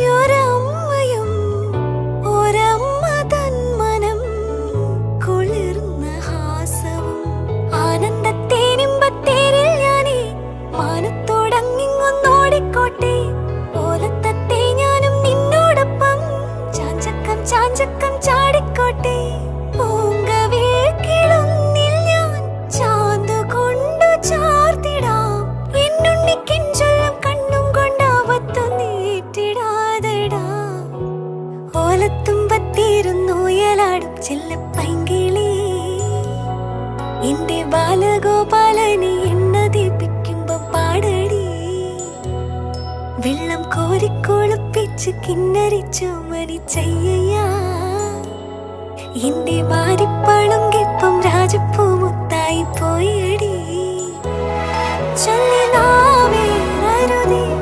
നിറഞ്ഞൊരമ്മയും ഒരമ്മ തൻ മനം കുളിർന്ന ഹാസവും ആനന്ദത്തേനിമ്പത്തേരിൽ ഞാനേ മാനത്തോടങ്ങിങ്ങൊന്നോടിക്കോട്ടെ ഓലത്തത്തെ ഞാനും നിന്നോടൊപ്പം ചാഞ്ചക്കം ചാഞ്ചക്കം ചാടിക്കോട്ടെ പൂങ്കവേക്കിളൊന്നിൽ ഞാൻ ചാന്തുകൊണ്ടു ചാർത്തിടാം എന്നുണ്ണിക്കിൻ ചൊല്ലം കണ്ണും കൊണ്ടാവത്തു നീട്ടിടാതെടാ ഓലത്തുമ്പത്തിരുന്നൂയലാടും ചെല്ലപ്പൈങ്കിളി എന്റെ ബാലഗോപാലനെ എണ്ണ ദീപിക്കുമ്പോ പാടടി വെള്ളം കോരിക്കൊളുപ്പിച്ച് കിന്നരിച്ചു മരിച്ചയ്യാ എന്റെ മാരിപ്പളുങ്കിപ്പം രാജപ്പൂ മുത്തായി പോയി.